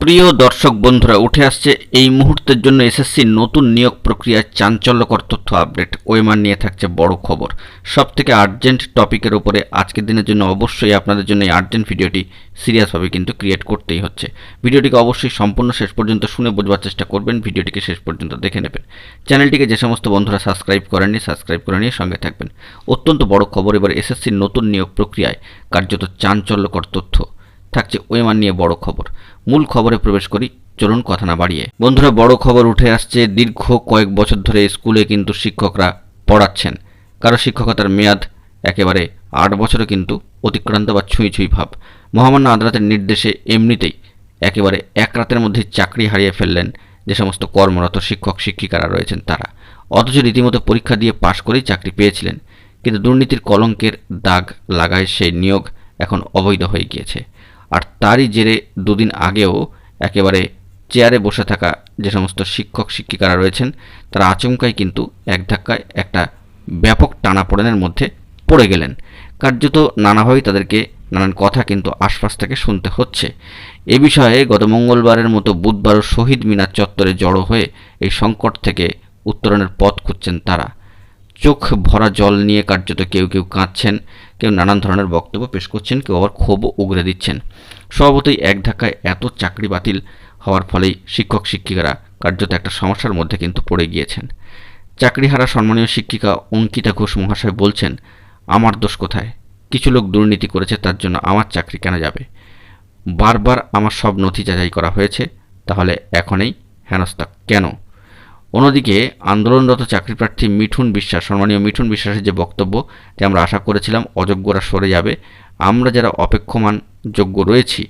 প্রিয় দর্শক বন্ধুরা, উঠে আসছে এই মুহূর্তের জন্য এসএসসির নতুন নিয়োগ প্রক্রিয়ার চাঞ্চল্যকর তথ্য আপডেট। ওএমআর নিয়ে থাকছে বড় খবর। সবথেকে আর্জেন্ট টপিকের উপরে আজকের দিনের জন্য অবশ্যই আপনাদের জন্য এই আর্জেন্ট ভিডিওটি সিরিয়াসভাবে কিন্তু ক্রিয়েট করতেই হচ্ছে। ভিডিওটিকে অবশ্যই সম্পূর্ণ শেষ পর্যন্ত শুনে বোঝবার চেষ্টা করবেন, ভিডিওটিকে শেষ পর্যন্ত দেখে নেবেন। চ্যানেলটিকে যে সমস্ত বন্ধুরা সাবস্ক্রাইব করেননি, সাবস্ক্রাইব করে নিয়ে সঙ্গে থাকবেন। অত্যন্ত বড় খবর, এবার এসএসসির নতুন নিয়োগ প্রক্রিয়ায় কার্যত চাঞ্চল্যকর তথ্য থাকছে। ওএমআর নিয়ে বড় খবর। মূল খবরে প্রবেশ করি, চলুন কথা না বাড়িয়ে। বন্ধুরা, বড় খবর উঠে আসছে। দীর্ঘ কয়েক বছর ধরে স্কুলে কিন্তু শিক্ষকরা পড়াচ্ছেন, কারো শিক্ষকতার মেয়াদ একেবারে 8 বছরও কিন্তু অতিক্রান্ত বা ছুঁই ছুঁই ভাব। মহামান্য আদালতের নির্দেশে এমনিতেই একেবারে এক রাতের মধ্যে চাকরি হারিয়ে ফেললেন যে সমস্ত কর্মরত শিক্ষক শিক্ষিকারা রয়েছেন তারা। অথচ রীতিমতো পরীক্ষা দিয়ে পাশ করেই চাকরি পেয়েছিলেন, কিন্তু দুর্নীতির কলঙ্কের দাগ লাগায় সেই নিয়োগ এখন অবৈধ হয়ে গিয়েছে। আর তারই জেরে দুদিন আগেও একেবারে চেয়ারে বসে থাকা যে সমস্ত শিক্ষক শিক্ষিকারা রয়েছেন তারা আচমকাই কিন্তু এক ধাক্কায় একটা ব্যাপক টানাপোড়েনের মধ্যে পড়ে গেলেন। কার্যত নানাভাবেই তাদেরকে নানান কথা কিন্তু আশপাশ থেকে শুনতে হচ্ছে। এ বিষয়ে গত মঙ্গলবারের মতো বুধবারও শহীদ মিনার চত্বরে জড়ো হয়ে এই সংকট থেকে উত্তরণের পথ খুঁজছেন তারা। চোখ ভরা জল নিয়ে কার্যত কেউ কেউ কাঁদছেন, কেউ নানান ধরনের বক্তব্য পেশ করছেন, কেউ আবার ক্ষোভও উগরে দিচ্ছেন। স্বভাবতই এক ধাক্কায় এত চাকরি বাতিল হওয়ার ফলেই শিক্ষক শিক্ষিকারা কার্যত একটা সমস্যার মধ্যে কিন্তু পড়ে গিয়েছেন। চাকরিহারা সম্মানীয় শিক্ষিকা অঙ্কিতা ঘোষ মহাশয় বলছেন, আমার দোষ কোথায়? কিছু লোক দুর্নীতি করেছে, তার জন্য আমার চাকরি কেন যাবে? বারবার আমার সব নথি যাচাই করা হয়েছে, তাহলে এখনই হেনস্থা কেন? অন্যদিকে আন্দোলনরত চাকরিপ্রার্থী মিঠুন বিশ্বাস, সম্মানীয় মিঠুন বিশ্বাসের যে বক্তব্য, যে আমরা আশা করেছিলাম অযোগ্যরা সরে যাবে, আমরা যারা অপেক্ষমান যোগ্য রয়েছি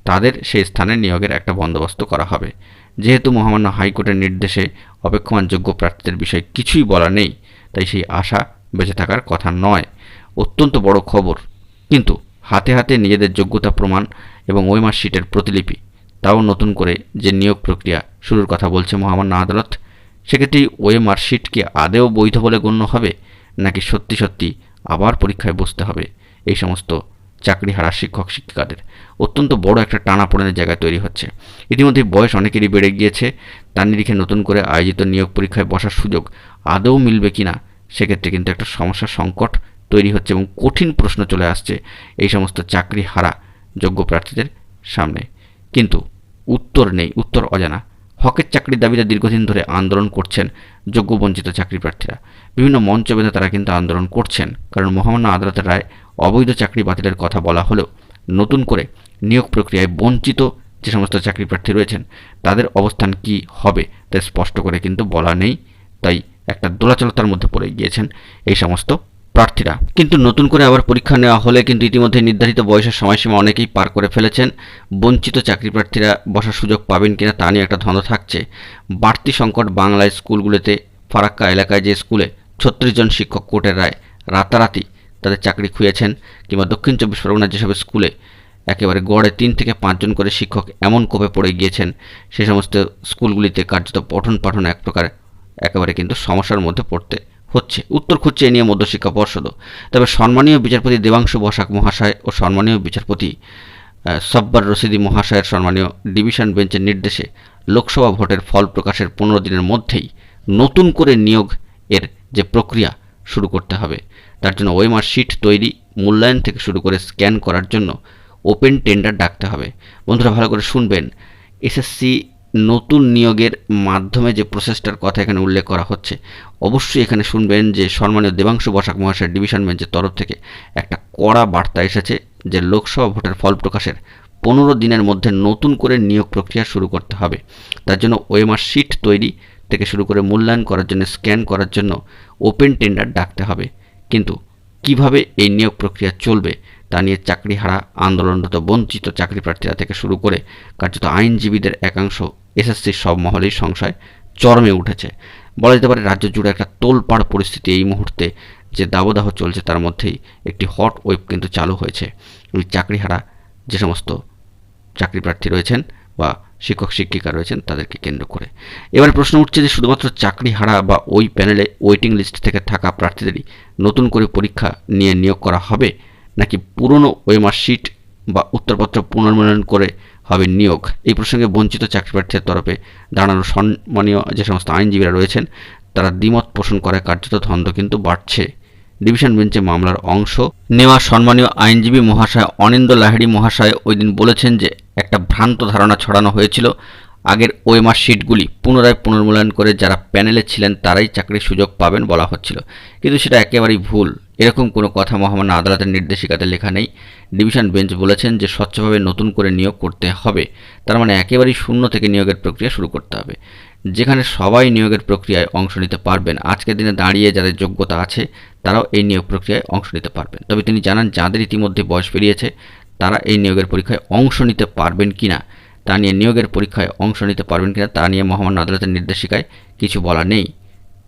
তাদের সেই স্থানে নিয়োগের একটা বন্দোবস্ত করা হবে। যেহেতু মহামান্য হাইকোর্টের নির্দেশে অপেক্ষমান যোগ্য প্রার্থীদের বিষয়ে কিছুই বলা নেই, তাই সেই আশা বেঁচে থাকার কথা নয়। অত্যন্ত বড় খবর। কিন্তু হাতে হাতে নিজেদের যোগ্যতা প্রমাণ এবং ওই মার্কশিটের প্রতিলিপি, তাও নতুন করে যে নিয়োগ প্রক্রিয়া শুরুর কথা বলছে মহামান্য আদালত, সেক্ষেত্রে ওএমআর শিট কি আদেও বৈধ বলে গণ্য হবে, নাকি সত্যি সত্যি আবার পরীক্ষায় বসতে হবে এই সমস্ত চাকরিহারা শিক্ষক শিক্ষিকাদের? অত্যন্ত বড় একটা টানাপোড়েনের জায়গা তৈরি হচ্ছে। ইতিমধ্যে বয়স অনেকেরই বেড়ে গিয়েছে, তার নিরিখে নতুন করে আয়োজিত নিয়োগ পরীক্ষায় বসার সুযোগ আদৌ মিলবে কিনা, সেক্ষেত্রে কিন্তু একটা সমস্যার সংকট তৈরি হচ্ছে এবং কঠিন প্রশ্ন চলে আসছে এই সমস্ত চাকরিহারা যোগ্য প্রার্থীদের সামনে। কিন্তু উত্তর নেই, উত্তর অজানা। হকের চাকরির দাবিতে দীর্ঘদিন ধরে আন্দোলন করছেন যোগ্য বঞ্চিত চাকরি প্রার্থীরা। বিভিন্ন মঞ্চ বেঁধে তারা কিন্তু আন্দোলন করছেন, কারণ মহামান্য আদালতের রায় অবৈধ চাকরি বাতিলের কথা বলা হলেও নতুন করে নিয়োগ প্রক্রিয়ায় বঞ্চিত যে সমস্ত চাকরি প্রার্থী রয়েছেন তাদের অবস্থান কি হবে তা স্পষ্ট করে কিন্তু বলা নেই। তাই একটা দোলাচলতার মধ্যে পড়ে গিয়েছেন এই সমস্ত প্রার্থীরা। কিন্তু নতুন করে আবার পরীক্ষা নেওয়া হলে কিন্তু ইতিমধ্যে নির্ধারিত বয়সের সময়সীমা অনেকেই পার করে ফেলেছেন। বঞ্চিত চাকরি প্রার্থীরা বসার সুযোগ পাবেন কিনা তা নিয়ে একটা দ্বন্দ্ব থাকছে। বাড়তি সংকট বাংলায় স্কুলগুলোতে। ফারাক্কা এলাকায় যে স্কুলে 36 জন শিক্ষক কোর্টের রায় রাতারাতি তাদের চাকরি খুঁয়েছেন, কিংবা দক্ষিণ 24 পরগনার যেসব স্কুলে একেবারে গড়ে 3 থেকে 5 জন করে শিক্ষক এমন কোপে পড়ে গিয়েছেন, সে সমস্ত স্কুলগুলিতে কার্যত পঠন পাঠন এক প্রকার একেবারে কিন্তু সমস্যার মধ্যে পড়তে হচ্ছে। উত্তর খুঁজছে এ নিয়ে মধ্যশিক্ষা পর্ষদও। তবে সম্মানীয় বিচারপতি দেবাংশু বসাক মহাশয় ও সম্মানীয় বিচারপতি সব্বার রশিদি মহাশয়ের সম্মানীয় ডিভিশন বেঞ্চের নির্দেশে লোকসভা ভোটের ফল প্রকাশের 15 দিনের মধ্যেই নতুন করে নিয়োগ এর যে প্রক্রিয়া শুরু করতে হবে, তার জন্য ওএমআর শিট তৈরি, মূল্যায়ন থেকে শুরু করে স্ক্যান করার জন্য ওপেন টেন্ডার ডাকতে হবে। বন্ধুরা, ভালো করে শুনবেন। এসএসসি নতুন নিয়োগের মাধ্যমে যে প্রসেসটার কথা এখানে উল্লেখ করা হচ্ছে, অবশ্যই এখানে শুনবেন যে সম্মানীয় দেবাংশু বসাক মহাশয়ের ডিভিশন বেঞ্চের তরফ থেকে একটা কড়া বার্তা এসেছে যে লোকসভা ভোটের ফল প্রকাশের 15 দিনের মধ্যে নতুন করে নিয়োগ প্রক্রিয়া শুরু করতে হবে। তার জন্য ওএমআর শিট তৈরি থেকে শুরু করে মূল্যায়ন করার জন্য, স্ক্যান করার জন্য ওপেন টেন্ডার ডাকতে হবে। কিন্তু কিভাবে এই নিয়োগ প্রক্রিয়া চলবে তা নিয়ে চাকরিহারা আন্দোলনরত বঞ্চিত চাকরি প্রার্থীরা থেকে শুরু করে কার্যত আইনজীবীদের একাংশ, এসএসসির সব মহলেই সংশয় চরমে উঠেছে। বলা যেতে পারে রাজ্য জুড়ে একটা তোলপাড় পরিস্থিতি এই মুহূর্তে যে দাবদাহ চলছে, তার মধ্যেই একটি হট ওয়েভ কিন্তু চালু হয়েছে ওই চাকরিহারা যে সমস্ত চাকরি প্রার্থী রয়েছেন বা শিক্ষক শিক্ষিকা রয়েছেন তাদেরকে কেন্দ্র করে। এবারে প্রশ্ন উঠছে যে শুধুমাত্র চাকরিহারা বা ওই প্যানেলে ওয়েটিং লিস্ট থেকে থাকা প্রার্থীদেরই নতুন করে পরীক্ষা নিয়ে নিয়োগ করা হবে, নাকি পুরনো ওএমআর শিট বা উত্তরপত্র পুনর্মূল্যায়ন করে হবে নিয়োগ। এই প্রসঙ্গে বঞ্চিত চাকরি প্রার্থীর তরফে দাঁড়ানো সম্মানীয় যে সমস্ত আইনজীবীরা রয়েছেন তারা দ্বিমত পোষণ করায় কার্যত দ্বন্দ্ব কিন্তু বাড়ছে। ডিভিশন বেঞ্চে মামলার অংশ নেওয়া সম্মানীয় আইনজীবী মহাশয় অনিন্দ্য লাহিড়ী মহাশয় ওই দিন বলেছেন যে একটা ভ্রান্ত ধারণা ছড়ানো হয়েছিল, আগের ওএমআর শিটগুলি পুনরায় পুনর্মূল্যায়ন করে যারা প্যানেলে ছিলেন তারাই চাকরির সুযোগ পাবেন বলা হচ্ছিল, কিন্তু সেটা একেবারেই ভুল। এরকম কোনো কথা মহামান্য আদালতের নির্দেশিকাতে লেখা নেই। ডিভিশন বেঞ্চ বলেছেন যে স্বচ্ছভাবে নতুন করে নিয়োগ করতে হবে, তার মানে একেবারেই শূন্য থেকে নিয়োগের প্রক্রিয়া শুরু করতে হবে, যেখানে সবাই নিয়োগের প্রক্রিয়ায় অংশ নিতে পারবেন। আজকের দিনে দাঁড়িয়ে যাদের যোগ্যতা আছে তারাও এই নিয়োগ প্রক্রিয়ায় অংশ নিতে পারবেন। তবে তিনি জানান যাদের ইতিমধ্যে বয়স পেরিয়েছে তারা এই নিয়োগের পরীক্ষায় অংশ নিতে পারবেন কিনা তা নিয়ে, নিয়োগের পরীক্ষায় অংশ নিতে পারবেন কিনা তা নিয়ে মহামান্য আদালতের নির্দেশিকায় কিছু বলা নেই।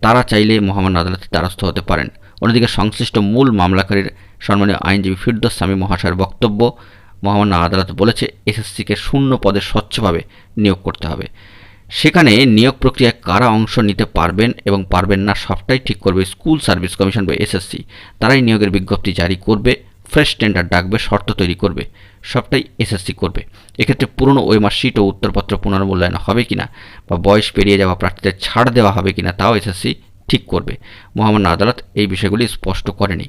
তারা চাইলে মহামান্য আদালতের দ্বারস্থ হতে পারেন। অন্যদিকে সংশ্লিষ্ট মূল মামলাকারীর সম্মানীয় আইনজীবী ফিরদৌস সামি মহাশয়ের বক্তব্য, মহামান্য আদালত বলেছে এসএসসিকে শূন্য পদে স্বচ্ছভাবে নিয়োগ করতে হবে। সেখানে নিয়োগ প্রক্রিয়ায় কারা অংশ নিতে পারবেন এবং পারবেন না সবটাই ঠিক করবে স্কুল সার্ভিস কমিশন বা এসএসসি। তারাই নিয়োগের বিজ্ঞপ্তি জারি করবে, ফ্রেশ টেন্ডার ডাকবে, শর্ত তৈরি করবে, সবটাই এসএসসি করবে। এক্ষেত্রে পুরনো ওএমআর শিট ও উত্তরপত্র পুনর্মূল্যায়ন হবে কিনা বা বয়স পেরিয়ে যাওয়া প্রার্থীদের ছাড় দেওয়া হবে কিনা তাও এসএসসি ঠিক করবে। মহামান্য আদালত এই বিষয়গুলি স্পষ্ট করেনি।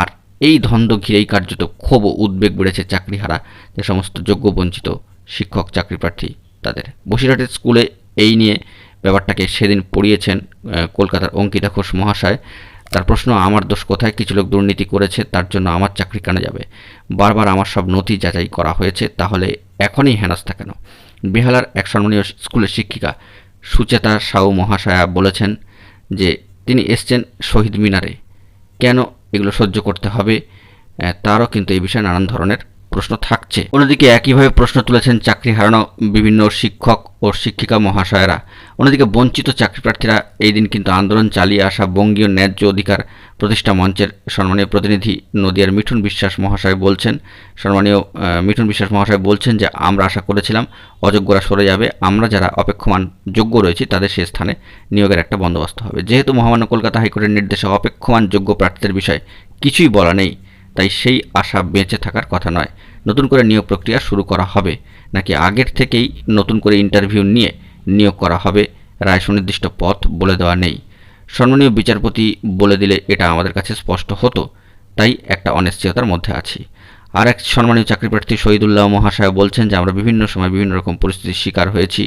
আর এই দ্বন্দ্ব ঘিরেই কার্যত ক্ষোভ ও উদ্বেগ বেড়েছে চাকরিহারা যে সমস্ত যোগ্য বঞ্চিত শিক্ষক চাকরি প্রার্থী তাদের। বসিরহাটের স্কুলে এই নিয়ে ব্যাপারটাকে সেদিন পড়িয়েছেন কলকাতার অঙ্কিতা ঘোষ মহাশয়। তার প্রশ্ন, আমার দোষ কোথায়? কিছু লোক দুর্নীতি করেছে, তার জন্য আমার চাকরি কেন যাবে? বারবার আমার সব নথি যাচাই করা হয়েছে, তাহলে এখনই হেনস্থা কেন? বেহালার এক সম্মানীয় স্কুলের শিক্ষিকা সুচেতা সাউ মহাশয়া বলেছেন যে তিনি এসছেন শহীদ মিনারে, কেন এগুলো সহ্য করতে হবে? তারও কিন্তু এই বিষয়ে নানান ধরনের প্রশ্ন থাকছে। অন্যদিকে একইভাবে প্রশ্ন তুলেছেন চাকরি হারানো বিভিন্ন শিক্ষক ও শিক্ষিকা মহাশয়েরা। অন্যদিকে বঞ্চিত চাকরি প্রার্থীরা এই দিন কিন্তু আন্দোলন চালিয়ে আসা বঙ্গীয় ন্যায্য অধিকার প্রতিষ্ঠা মঞ্চের সম্মানীয় প্রতিনিধি নদিয়ার মিঠুন বিশ্বাস মহাশয় বলছেন, সম্মানীয় মিঠুন বিশ্বাস মহাশয় বলছেন যে আমরা আশা করেছিলাম অযোগ্যরা সরে যাবে, আমরা যারা অপেক্ষমান যোগ্য রয়েছি তাদের সে স্থানে নিয়োগের একটা বন্দোবস্ত হবে। যেহেতু মহামান্য কলকাতা হাইকোর্টের নির্দেশে অপেক্ষমান যোগ্য প্রার্থীদের বিষয়ে কিছুই বলা নেই, তাই সেই আশা বেঁচে থাকার কথা নয়। নতুন করে নিয়োগ প্রক্রিয়া শুরু করা হবে নাকি আগের থেকেই নতুন করে ইন্টারভিউ নিয়ে নিয়োগ করা হবে, রায় সুনির্দিষ্ট পথ বলে দেওয়া নেই। সম্মানীয় বিচারপতি বলে দিলে এটা আমাদের কাছে স্পষ্ট হতো, তাই একটা অনিশ্চয়তার মধ্যে আছি। আর এক সম্মানীয় চাকরিপ্রার্থী শহীদুল্লাহ মহাশয় বলছেন যে আমরা বিভিন্ন সময় বিভিন্ন রকম পরিস্থিতির শিকার হয়েছি,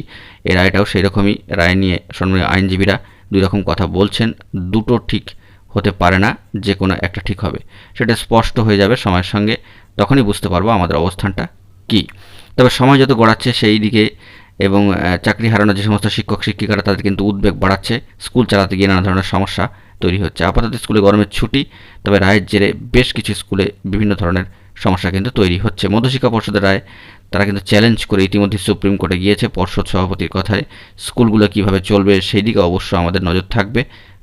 এই রায়টাও সেই রকমই। রায় নিয়ে সম্মানীয় আইনজীবীরা দুই রকম কথা বলছেন, দুটো ঠিক হতে পারে না, যে কোনো একটা ঠিক হবে, সেটা স্পষ্ট হয়ে যাবে সময়ের সঙ্গে, তখনই বুঝতে পারবো আমাদের অবস্থানটা কী। তবে সময় যত গড়াচ্ছে সেই দিকে এবং চাকরি হারানো যে সমস্ত শিক্ষক শিক্ষিকারা তাদের কিন্তু উদ্বেগ বাড়াচ্ছে, স্কুল চালাতে গিয়ে নানা ধরনের সমস্যা তৈরি হচ্ছে। আপাতত স্কুলে গরমের ছুটি, তবে রায়ের জেরে বেশ কিছু স্কুলে বিভিন্ন ধরনের সমস্যা কিন্তু তৈরি হচ্ছে। মধ্যশিক্ষা পর্ষদের রায় তারা কিন্তু চ্যালেঞ্জ করে ইতিমধ্যে সুপ্রিম কোর্টে গিয়েছে। পর্ষদ সভাপতির কথায় স্কুলগুলো কীভাবে চলবে সেই দিকে অবশ্য আমাদের নজর থাকবে।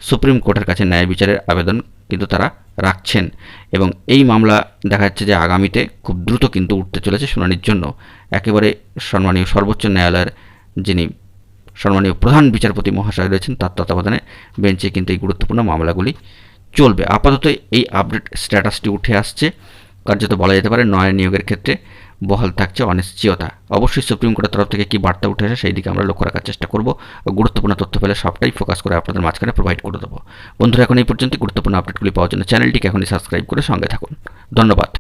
সুপ্রিম কোর্টের কাছে ন্যায় বিচারের আবেদন কিন্তু তারা রাখছেন এবং এই মামলা দেখা যাচ্ছে যে আগামীতে খুব দ্রুত কিন্তু উঠতে চলেছে শুনানির জন্য। একেবারে সম্মানীয় সর্বোচ্চ ন্যায়ালয়ের যিনি সম্মানীয় প্রধান বিচারপতি মহাশয় রয়েছেন তার তত্ত্বাবধানে বেঞ্চে কিন্তু এই গুরুত্বপূর্ণ মামলাগুলি চলবে। আপাতত এই আপডেট স্ট্যাটাসটি উঠে আসছে, কার্যত বলা যেতে পারে নয় নিয়োগের ক্ষেত্রে বহাল থাকছে অনিশ্চয়তা। অবশ্যই সুপ্রিম কোর্টের তরফ থেকে কী বার্তা উঠে আসে সেই দিকে আমরা লক্ষ্য রাখার চেষ্টা করব। গুরুত্বপূর্ণ তথ্য পেলে সবটাই ফোকাস করে আপনাদের মাঝখানে প্রোভাইড করে দেবো। বন্ধুরা, এখন এই পর্যন্ত গুরুত্বপূর্ণ আপডেটগুলি পাওয়ার জন্য চ্যানেলটিকে এখনই সাবস্ক্রাইব করে সঙ্গে থাকুন। ধন্যবাদ।